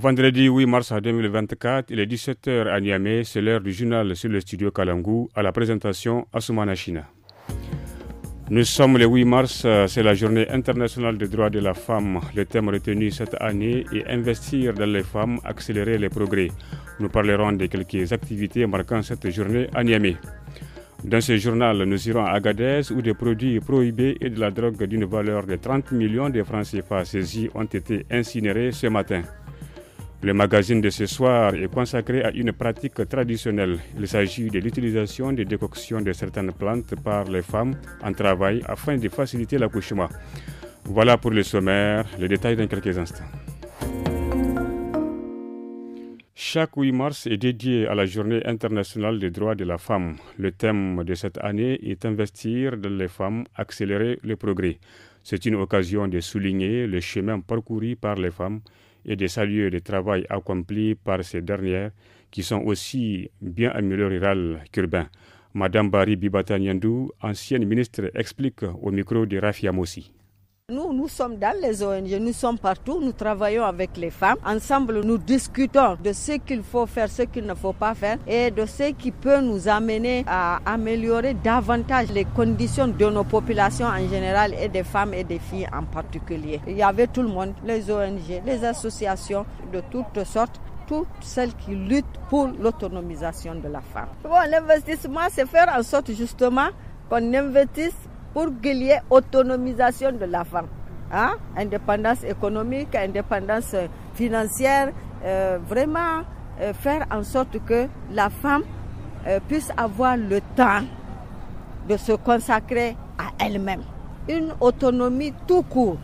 Vendredi 8 mars 2024, il est 17h à Niamey, c'est l'heure du journal sur le studio Kalangou, à la présentation Assoumana China. Nous sommes le 8 mars, c'est la journée internationale des droits de la femme. Le thème retenu cette année est investir dans les femmes, accélérer les progrès. Nous parlerons de quelques activités marquant cette journée à Niamey. Dans ce journal, nous irons à Agadez où des produits prohibés et de la drogue d'une valeur de 30 millions de francs CFA saisis ont été incinérés ce matin. Le magazine de ce soir est consacré à une pratique traditionnelle. Il s'agit de l'utilisation des décoctions de certaines plantes par les femmes en travail afin de faciliter l'accouchement. Voilà pour le sommaire, les détails dans quelques instants. Chaque 8 mars est dédié à la Journée internationale des droits de la femme. Le thème de cette année est investir dans les femmes, accélérer le progrès. C'est une occasion de souligner le chemin parcouru par les femmes et de saluer le travail accompli par ces dernières qui sont aussi bien en milieu rural qu'urbain. Madame Bari Bibata Nyandou, ancienne ministre, explique au micro de Rafia Mossi. Nous sommes dans les ONG, nous sommes partout, nous travaillons avec les femmes. Ensemble, nous discutons de ce qu'il faut faire, ce qu'il ne faut pas faire et de ce qui peut nous amener à améliorer davantage les conditions de nos populations en général et des femmes et des filles en particulier. Il y avait tout le monde, les ONG, les associations de toutes sortes, toutes celles qui luttent pour l'autonomisation de la femme. Bon, l'investissement, c'est faire en sorte justement qu'on investisse pour qu'il y ait autonomisation de la femme. Indépendance économique, indépendance financière, vraiment faire en sorte que la femme puisse avoir le temps de se consacrer à elle-même. Une autonomie tout court.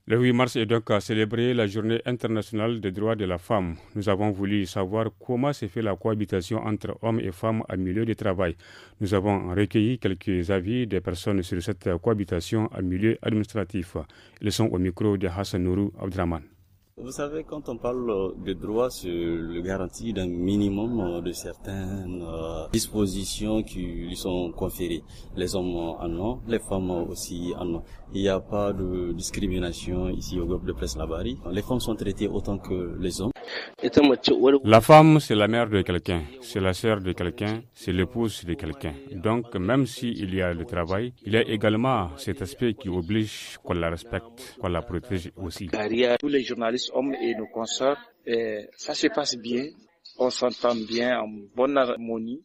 Le 8 mars est donc à célébrer la Journée internationale des droits de la femme. Nous avons voulu savoir comment se fait la cohabitation entre hommes et femmes en milieu de travail. Nous avons recueilli quelques avis des personnes sur cette cohabitation en milieu administratif. Ils sont au micro de Hassan Nourou Abdraman. Vous savez, quand on parle de droits, c'est le garantie d'un minimum de certaines dispositions qui lui sont conférées. Les hommes en ont, les femmes aussi en ont. Il n'y a pas de discrimination ici au groupe de presse Labari. Les femmes sont traitées autant que les hommes. La femme, c'est la mère de quelqu'un, c'est la sœur de quelqu'un, c'est l'épouse de quelqu'un. Donc, même s'il y a le travail, il y a également cet aspect qui oblige qu'on la respecte, qu'on la protège aussi. Tous les journalistes, hommes et nos consorts, ça se passe bien, on s'entend bien, en bonne harmonie.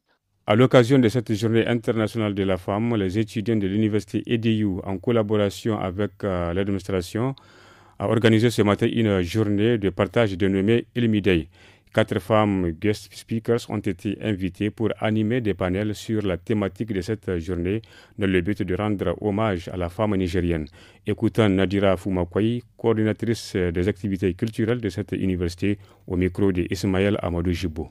À l'occasion de cette journée internationale de la femme, les étudiants de l'université EDU, en collaboration avec l'administration, a organisé ce matin une journée de partage dénommée Ilmidei. 4 femmes guest speakers ont été invitées pour animer des panels sur la thématique de cette journée dans le but de rendre hommage à la femme nigérienne. Écoutons Nadira Foumakoui, coordinatrice des activités culturelles de cette université, au micro de Ismaël Amadou Jibo.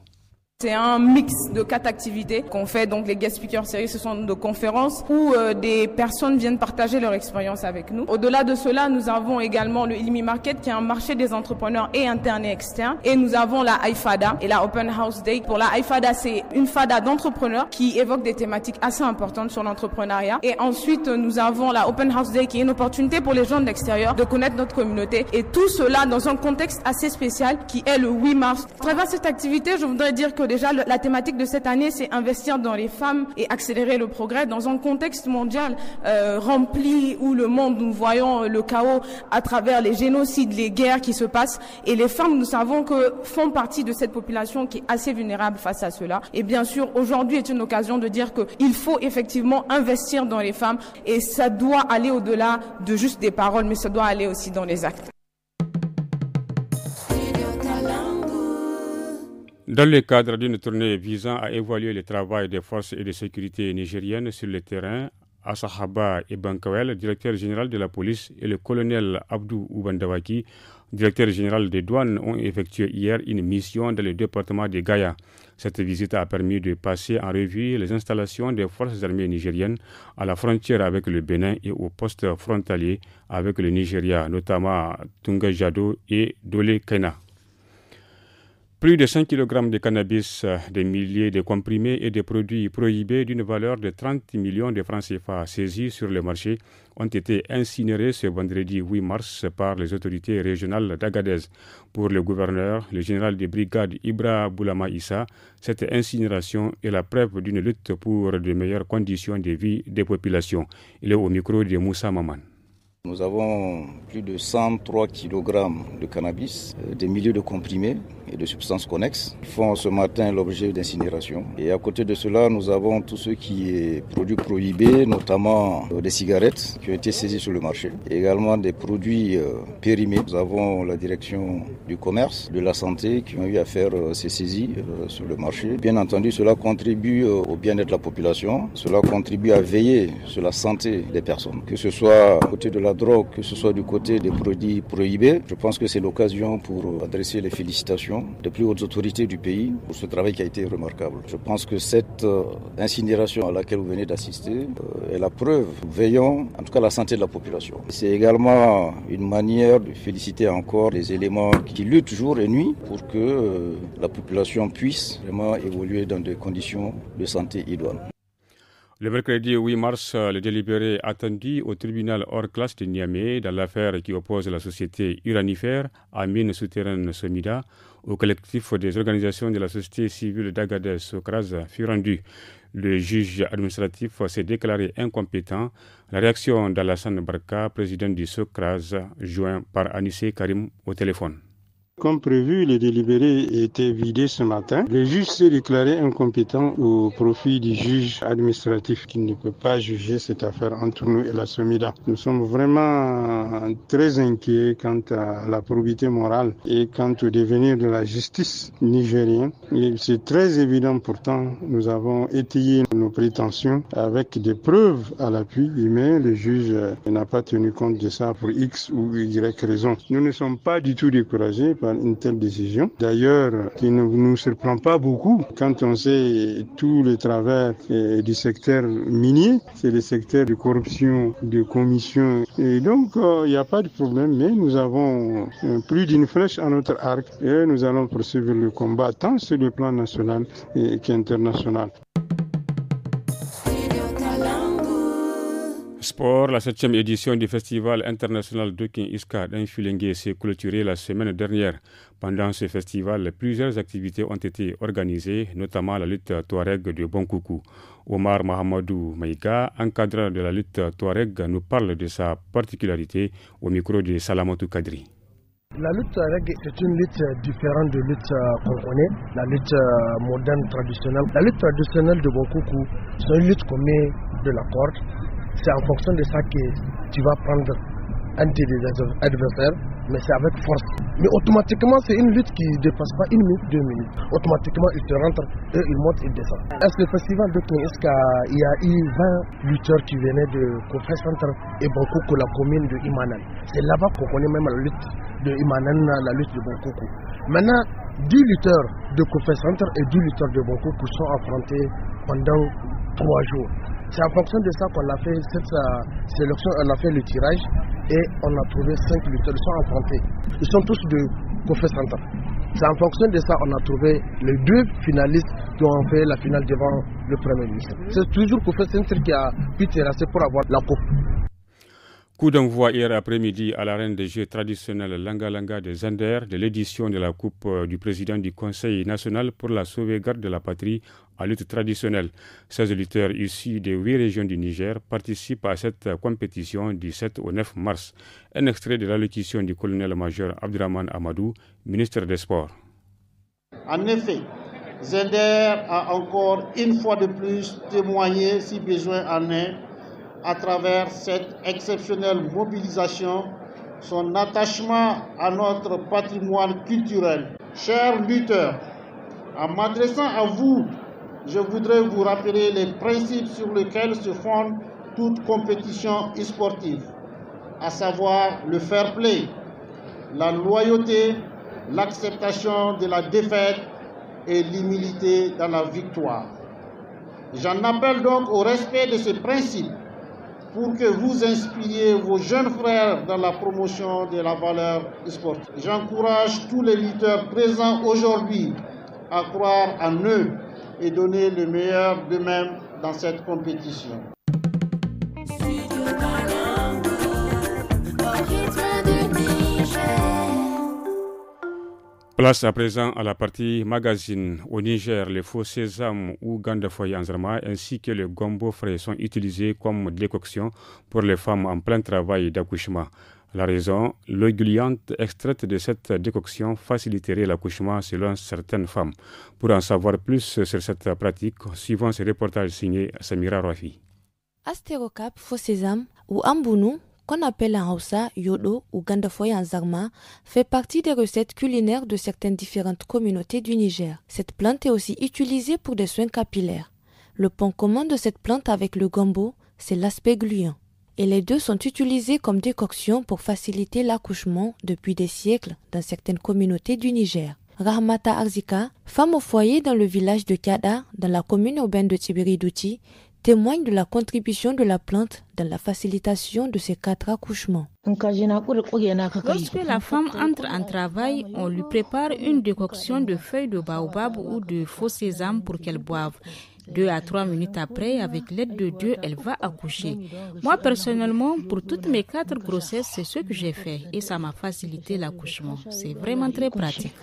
C'est un mix de 4 activités qu'on fait. Donc les guest speakers séries, ce sont de conférences où des personnes viennent partager leur expérience avec nous. Au-delà de cela, nous avons également le Ilmi Market qui est un marché des entrepreneurs et internes et externes. Et nous avons la IFADA et la Open House Day. Pour la IFADA, c'est une FADA d'entrepreneurs qui évoque des thématiques assez importantes sur l'entrepreneuriat. Et ensuite, nous avons la Open House Day qui est une opportunité pour les gens de l'extérieur de connaître notre communauté. Et tout cela dans un contexte assez spécial qui est le 8 mars. À travers cette activité, je voudrais dire que déjà, la thématique de cette année, c'est investir dans les femmes et accélérer le progrès dans un contexte mondial rempli où le monde, nous voyons le chaos à travers les génocides, les guerres qui se passent. Et les femmes, nous savons que font partie de cette population qui est assez vulnérable face à cela. Et bien sûr, aujourd'hui est une occasion de dire qu'il faut effectivement investir dans les femmes. Et ça doit aller au-delà de juste des paroles, mais ça doit aller aussi dans les actes. Dans le cadre d'une tournée visant à évaluer le travail des forces et de sécurité nigériennes sur le terrain, Asahaba Ebankawel, directeur général de la police, et le colonel Abdou Oubandawaki, directeur général des douanes, ont effectué hier une mission dans le département de Gaya. Cette visite a permis de passer en revue les installations des forces armées nigériennes à la frontière avec le Bénin et aux postes frontaliers avec le Nigeria, notamment Tungajado et Dole Kena. Plus de 5 kg de cannabis, des milliers de comprimés et des produits prohibés d'une valeur de 30 millions de francs CFA saisis sur le marché ont été incinérés ce vendredi 8 mars par les autorités régionales d'Agadez. Pour le gouverneur, le général de brigade Ibra Boulama Issa, cette incinération est la preuve d'une lutte pour de meilleures conditions de vie des populations. Il est au micro de Moussa Maman. Nous avons plus de 103 kg de cannabis, des milliers de comprimés et de substances connexes qui font ce matin l'objet d'incinération. Et à côté de cela, nous avons tout ce qui est produits prohibés, notamment des cigarettes qui ont été saisis sur le marché. Et également des produits périmés. Nous avons la direction du commerce, de la santé qui ont eu à faire ces saisies sur le marché. Bien entendu, cela contribue au bien-être de la population. Cela contribue à veiller sur la santé des personnes. Que ce soit du côté de la drogue, que ce soit du côté des produits prohibés. Je pense que c'est l'occasion pour adresser les félicitations des plus hautes autorités du pays pour ce travail qui a été remarquable. Je pense que cette incinération à laquelle vous venez d'assister est la preuve. Nous veillons en tout cas à la santé de la population. C'est également une manière de féliciter encore les éléments qui luttent jour et nuit pour que la population puisse vraiment évoluer dans des conditions de santé idoines. Le mercredi 8 mars, le délibéré attendu au tribunal hors classe de Niamey dans l'affaire qui oppose la société uranifère à mine souterraine Somida au collectif des organisations de la société civile d'Agadez Socraz fut rendu. Le juge administratif s'est déclaré incompétent. La réaction d'Alassane Barka, président du Socraz, joint par Anissé Karim au téléphone. Comme prévu, le délibéré était vidé ce matin. Le juge s'est déclaré incompétent au profit du juge administratif qui ne peut pas juger cette affaire entre nous et la Somida. Nous sommes vraiment très inquiets quant à la probité morale et quant au devenir de la justice nigérienne. Et c'est très évident pourtant, nous avons étayé nos prétentions avec des preuves à l'appui, mais le juge n'a pas tenu compte de ça pour X ou Y raison. Nous ne sommes pas du tout découragés par une telle décision. D'ailleurs, qui ne nous surprend pas beaucoup quand on sait tous les travers du secteur minier, c'est le secteur de corruption, de commission. Et donc, il n'y a pas de problème, mais nous avons plus d'une flèche à notre arc et nous allons poursuivre le combat tant sur le plan national qu'international. Sport, la 7e édition du Festival international d'Okin Iska d'Infilengue s'est clôturée la semaine dernière. Pendant ce festival, plusieurs activités ont été organisées, notamment la lutte Touareg de Bonkoukou. Omar Mahamadou Maïga, encadrant de la lutte Touareg, nous parle de sa particularité au micro de Salamatou Kadri. La lutte Touareg est une lutte différente de lutte qu'on connaît, la lutte moderne traditionnelle. La lutte traditionnelle de Bonkoukou, c'est une lutte qu'on met de la corde. C'est en fonction de ça que tu vas prendre un de tes adversaires, mais c'est avec force. Mais automatiquement, c'est une lutte qui ne dépasse pas 1 minute, 2 minutes. Automatiquement, il te rentre et il monte, il descend. À ce festival de Kingiska, il y a eu 20 lutteurs qui venaient de Kofé Centre et Bonkoukou, la commune de Imanan. C'est là-bas qu'on connaît même la lutte de Imanan, la lutte de Bonkoukou. Maintenant, 10 lutteurs de Kofé Centre et 10 lutteurs de Bonkoukou sont affrontés pendant 3 jours. C'est en fonction de ça qu'on a fait cette sélection, on a fait le tirage et on a trouvé 5 lutteurs, ils sont affrontés. Ils sont tous de Kofé Centre. C'est en fonction de ça qu'on a trouvé les 2 finalistes qui ont fait la finale devant le Premier ministre. C'est toujours Kofé Centre qui a pu terrasser pour avoir la coupe. Coup d'envoi hier après-midi à l'arène des Jeux traditionnels Langa Langa des Zander de l'édition de la Coupe du président du Conseil national pour la sauvegarde de la patrie en lutte traditionnelle. 16 lutteurs issus des 8 régions du Niger participent à cette compétition du 7 au 9 mars. Un extrait de l'allocution du colonel-major Abdraman Amadou, ministre des Sports. En effet, Zander a encore une fois de plus témoigné, si besoin en est, à travers cette exceptionnelle mobilisation, son attachement à notre patrimoine culturel. Chers lutteurs, en m'adressant à vous, je voudrais vous rappeler les principes sur lesquels se fonde toute compétition sportive, à savoir le fair play, la loyauté, l'acceptation de la défaite et l'humilité dans la victoire. J'en appelle donc au respect de ces principes pour que vous inspiriez vos jeunes frères dans la promotion de la valeur sportive. J'encourage tous les lutteurs présents aujourd'hui à croire en eux et donner le meilleur d'eux-mêmes dans cette compétition. Place à présent à la partie magazine. Au Niger, les faux sésame ou gandafoy en zarma ainsi que le gombo frais sont utilisés comme décoction pour les femmes en plein travail d'accouchement. La raison, l'eau gluante extraite de cette décoction faciliterait l'accouchement selon certaines femmes. Pour en savoir plus sur cette pratique, suivant ce reportage signé Samira Rafi. Astérocap, faux sésame ou ambounou, qu'on appelle en Hausa, Yodo ou Gandafoy en Zarma, fait partie des recettes culinaires de certaines différentes communautés du Niger. Cette plante est aussi utilisée pour des soins capillaires. Le point commun de cette plante avec le gombo, c'est l'aspect gluant. Et les deux sont utilisés comme décoction pour faciliter l'accouchement depuis des siècles dans certaines communautés du Niger. Rahmata Arzika, femme au foyer dans le village de Kada, dans la commune urbaine de Tibiridouti, témoigne de la contribution de la plante dans la facilitation de ces 4 accouchements. Lorsque la femme entre en travail, on lui prépare une décoction de feuilles de baobab ou de faux sésame pour qu'elle boive. 2 à 3 minutes après, avec l'aide de Dieu, elle va accoucher. Moi, personnellement, pour toutes mes 4 grossesses, c'est ce que j'ai fait et ça m'a facilité l'accouchement. C'est vraiment très pratique.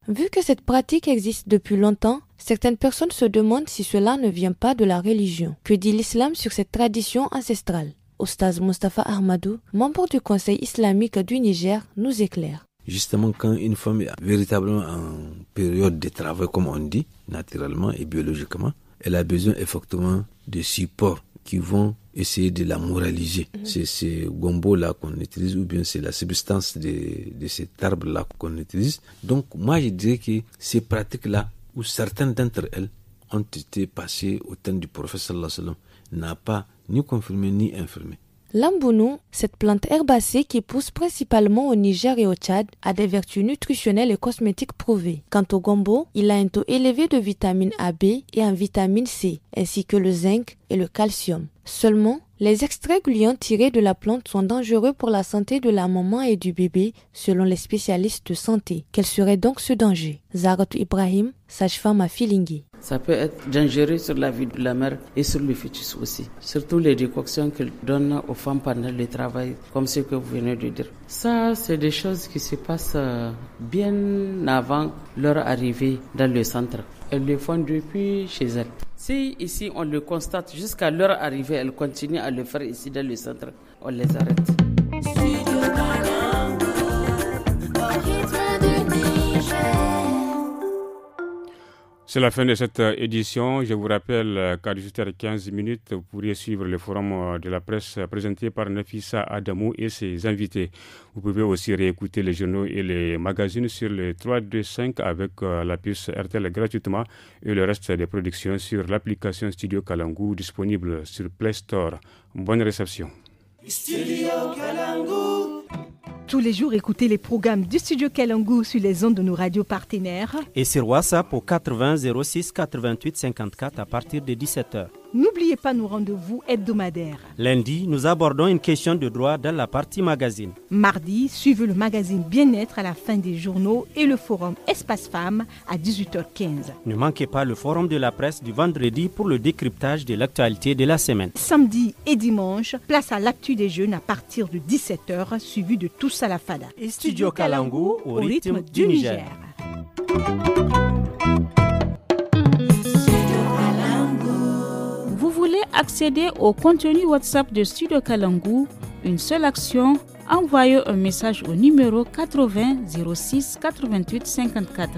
Vu que cette pratique existe depuis longtemps, certaines personnes se demandent si cela ne vient pas de la religion. Que dit l'islam sur cette tradition ancestrale? Oustaz Mustafa Ahmadou, membre du Conseil islamique du Niger, nous éclaire. Justement, quand une femme est véritablement en période de travail, comme on dit, naturellement et biologiquement, elle a besoin effectivement de supports qui vont essayer de la moraliser. C'est ce gombo-là qu'on utilise ou bien c'est la substance de cet arbre-là qu'on utilise. Donc, moi, je dirais que ces pratiques-là, où certaines d'entre elles ont été passées au temps du prophète sallallahu alayhi wa sallam, n'a pas ni confirmé ni infirmé. L'ambounou, cette plante herbacée qui pousse principalement au Niger et au Tchad, a des vertus nutritionnelles et cosmétiques prouvées. Quant au gombo, il a un taux élevé de vitamine AB et en vitamine C, ainsi que le zinc et le calcium. Seulement, les extraits gluants tirés de la plante sont dangereux pour la santé de la maman et du bébé, selon les spécialistes de santé. Quel serait donc ce danger? Zaratou Ibrahim, sage-femme à Filingué. Ça peut être dangereux sur la vie de la mère et sur le fœtus aussi. Surtout les décoctions qu'elle donne aux femmes pendant le travail, comme ce que vous venez de dire. Ça, c'est des choses qui se passent bien avant leur arrivée dans le centre. Elles le font depuis chez elles. Si ici on le constate jusqu'à leur arrivée, elles continuent à le faire ici dans le centre, on les arrête. C'est la fin de cette édition. Je vous rappelle qu'à 18h15, vous pourriez suivre le forum de la presse présenté par Nafissa Adamou et ses invités. Vous pouvez aussi réécouter les journaux et les magazines sur le 325 avec la puce RTL gratuitement et le reste des productions sur l'application Studio Kalangu disponible sur Play Store. Bonne réception. Studio Kalangu. Tous les jours, écoutez les programmes du Studio Kalangu sur les ondes de nos radios partenaires. Et sur WhatsApp au 80 06 88 54 à partir de 17h. N'oubliez pas nos rendez-vous hebdomadaires. Lundi, nous abordons une question de droit dans la partie magazine. Mardi, suivez le magazine Bien-être à la fin des journaux et le forum Espace Femmes à 18h15. Ne manquez pas le forum de la presse du vendredi pour le décryptage de l'actualité de la semaine. Samedi et dimanche, place à l'actu des jeunes à partir de 17h, suivi de Tous à la Fada. Et Studio Kalangu au rythme du Niger. Vous voulez accéder au contenu WhatsApp de Studio Kalangu? Une seule action, envoyez un message au numéro 80 06 88 54.